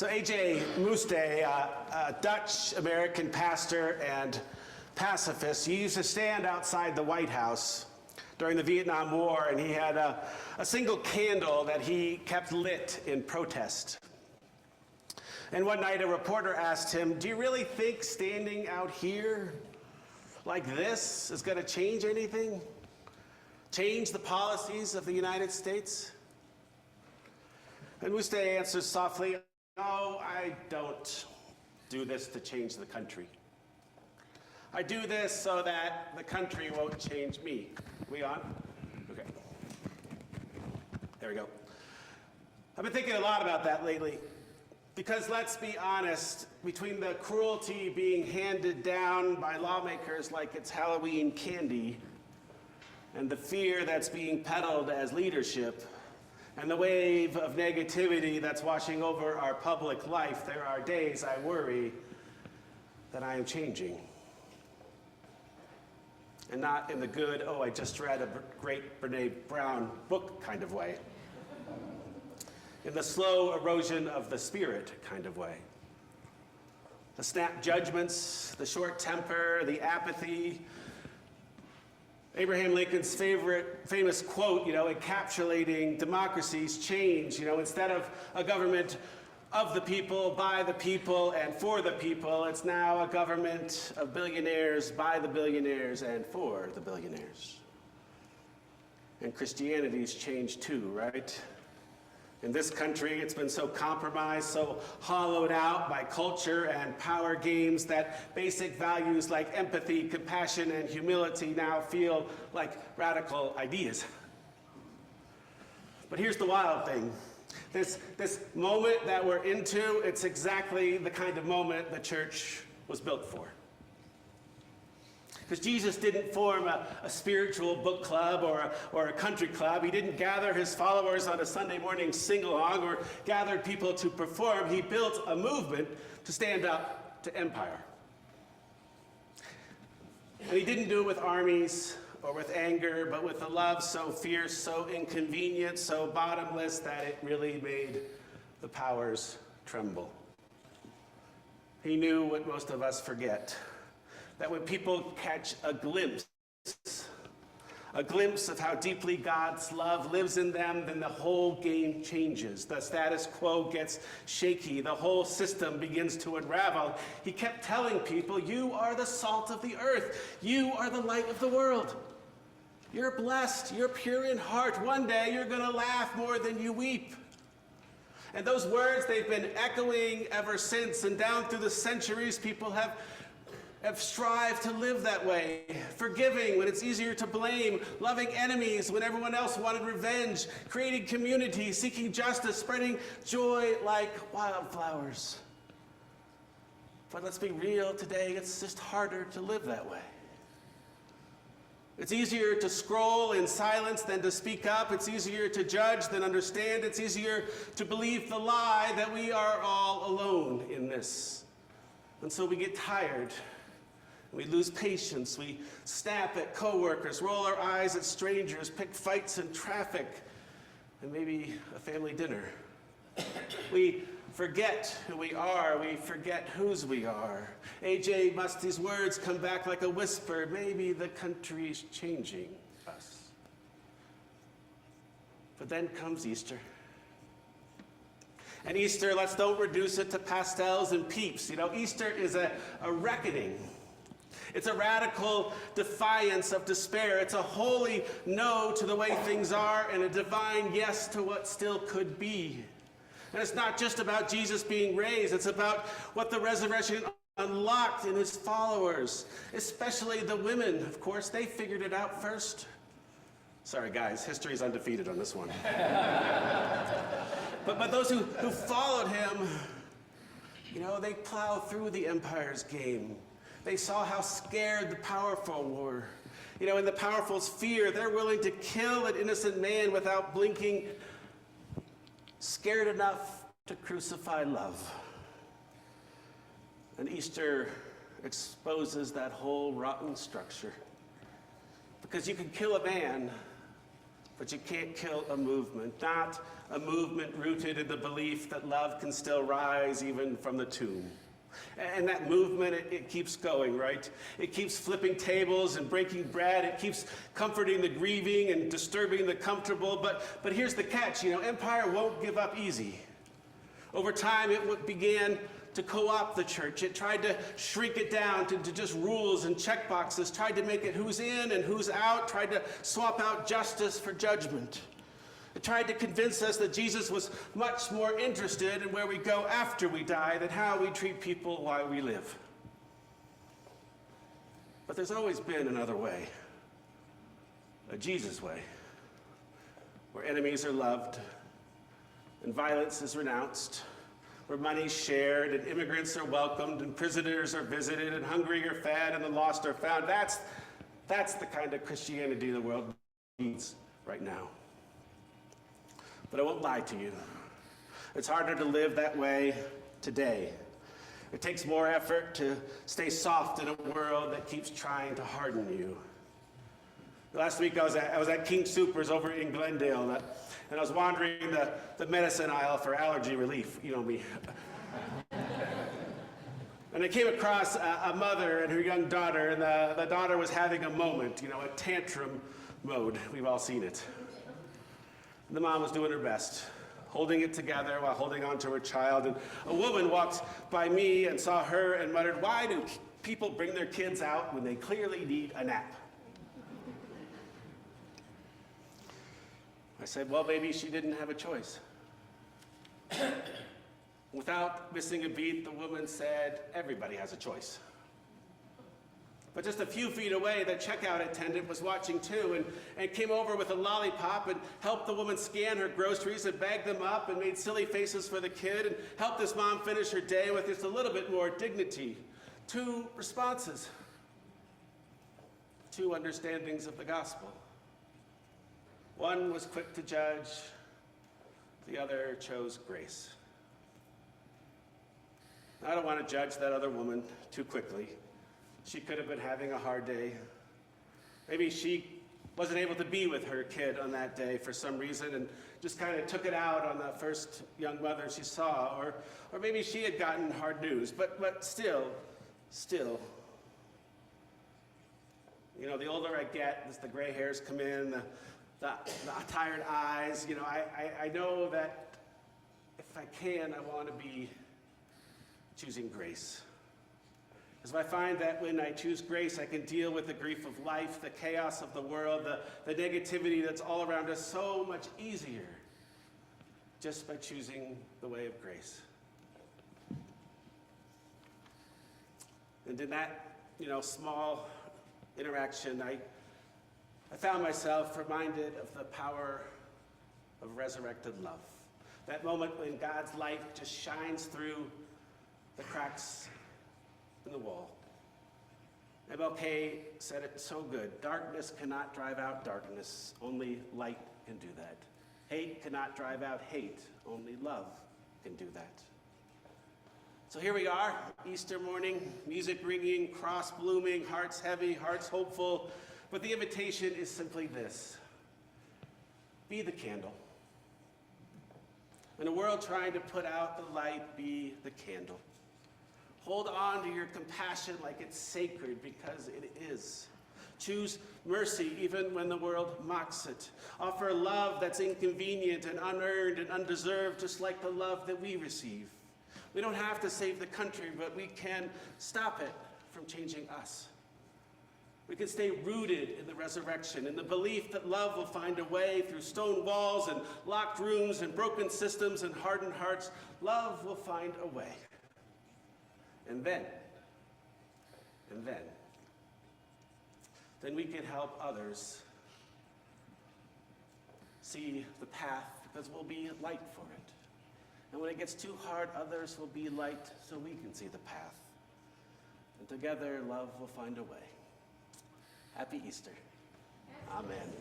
So A.J. Muste, a Dutch-American pastor and pacifist, he used to stand outside the White House during the Vietnam War, and he had a single candle that he kept lit in protest. And one night a reporter asked him, "Do you really think standing out here like this is going to change anything? Change the policies of the United States?" And Muste answers softly, "No, I don't do this to change the country. I do this so that the country won't change me." We on? Okay. There we go. I've been thinking a lot about that lately. Because let's be honest, between the cruelty being handed down by lawmakers like it's Halloween candy, and the fear that's being peddled as leadership, and the wave of negativity that's washing over our public life, there are days I worry that I am changing. And not in the good, oh, I just read a great Brene Brown book kind of way. In the slow erosion of the spirit kind of way. The snap judgments, the short temper, the apathy. Abraham Lincoln's famous quote, encapsulating democracy's change, instead of a government of the people, by the people, and for the people, it's now a government of billionaires, by the billionaires, and for the billionaires. And Christianity's changed too, right? In this country, it's been so compromised, so hollowed out by culture and power games that basic values like empathy, compassion, and humility now feel like radical ideas. But here's the wild thing. This moment that we're into, it's exactly the kind of moment the church was built for. Because Jesus didn't form a spiritual book club or a country club. He didn't gather his followers on a Sunday morning sing-along or gathered people to perform. He built a movement to stand up to empire. And he didn't do it with armies or with anger, but with a love so fierce, so inconvenient, so bottomless that it really made the powers tremble. He knew what most of us forget. That when people catch a glimpse of how deeply God's love lives in them, then the whole game changes. The status quo gets shaky. The whole system begins to unravel. He kept telling people, you are the salt of the earth. You are the light of the world. You're blessed. You're pure in heart. One day you're going to laugh more than you weep. And those words, they've been echoing ever since. And down through the centuries, people have strived to live that way, forgiving when it's easier to blame, loving enemies when everyone else wanted revenge, creating community, seeking justice, spreading joy like wildflowers. But let's be real today, it's just harder to live that way. It's easier to scroll in silence than to speak up. It's easier to judge than understand. It's easier to believe the lie that we are all alone in this. And so we get tired. We lose patience, we snap at coworkers, roll our eyes at strangers, pick fights in traffic, and maybe a family dinner. We forget who we are, we forget whose we are. A.J. Muste's words come back like a whisper, maybe the country's changing us. But then comes Easter. And Easter, don't reduce it to pastels and peeps. Easter is a reckoning. It's a radical defiance of despair. It's a holy no to the way things are and a divine yes to what still could be. And it's not just about Jesus being raised. It's about what the resurrection unlocked in his followers, especially the women. Of course, they figured it out first. Sorry, guys, history's undefeated on this one. But those who followed him, they plow through the empire's game. They saw how scared the powerful were. In the powerful's fear, they're willing to kill an innocent man without blinking, scared enough to crucify love. And Easter exposes that whole rotten structure. Because you can kill a man But you can't kill a movement, not a movement rooted in the belief that love can still rise even from the tomb. And that movement, it keeps going, right? It keeps flipping tables and breaking bread. It keeps comforting the grieving and disturbing the comfortable. But here's the catch, empire won't give up easy. Over time, it began to co-opt the church. It tried to shrink it down to just rules and checkboxes, tried to make it who's in and who's out, tried to swap out justice for judgment. It tried to convince us that Jesus was much more interested in where we go after we die than how we treat people while we live. But there's always been another way, a Jesus way, where enemies are loved and violence is renounced, where money's shared and immigrants are welcomed and prisoners are visited and hungry are fed and the lost are found. That's the kind of Christianity the world needs right now. But I won't lie to you. It's harder to live that way today. It takes more effort to stay soft in a world that keeps trying to harden you. Last week I was at King Soopers over in Glendale, and I was wandering the medicine aisle for allergy relief. You know me. And I came across a mother and her young daughter, and the daughter was having a moment, a tantrum mode. We've all seen it. The mom was doing her best, holding it together while holding on to her child. And a woman walked by me and saw her and muttered, "Why do people bring their kids out when they clearly need a nap?" I said, "Well, maybe she didn't have a choice." Without missing a beat, the woman said, "Everybody has a choice." But just a few feet away, the checkout attendant was watching too and came over with a lollipop and helped the woman scan her groceries and bagged them up and made silly faces for the kid and helped this mom finish her day with just a little bit more dignity. 2 responses, 2 understandings of the gospel. One was quick to judge, the other chose grace. I don't want to judge that other woman too quickly. She could have been having a hard day. Maybe she wasn't able to be with her kid on that day for some reason and just kind of took it out on the first young mother she saw. Or maybe she had gotten hard news. But still, the older I get, as the gray hairs come in, the tired eyes, I know that if I can, I want to be choosing grace. Because I find that when I choose grace, I can deal with the grief of life, the chaos of the world, the negativity that's all around us so much easier just by choosing the way of grace. And in that, small interaction, I found myself reminded of the power of resurrected love. That moment when God's light just shines through the cracks in the wall. MLK said it so good. Darkness cannot drive out darkness. Only light can do that. Hate cannot drive out hate. Only love can do that. So here we are, Easter morning, music ringing, cross blooming, hearts heavy, hearts hopeful. But the invitation is simply this: be the candle. In a world trying to put out the light, be the candle. Hold on to your compassion like it's sacred, because it is. Choose mercy even when the world mocks it. Offer love that's inconvenient and unearned and undeserved, just like the love that we receive. We don't have to save the country, but we can stop it from changing us. We can stay rooted in the resurrection, in the belief that love will find a way through stone walls and locked rooms and broken systems and hardened hearts. Love will find a way. And then we can help others see the path, because we'll be light for it. And when it gets too hard, others will be light so we can see the path. And together, love will find a way. Happy Easter. Amen.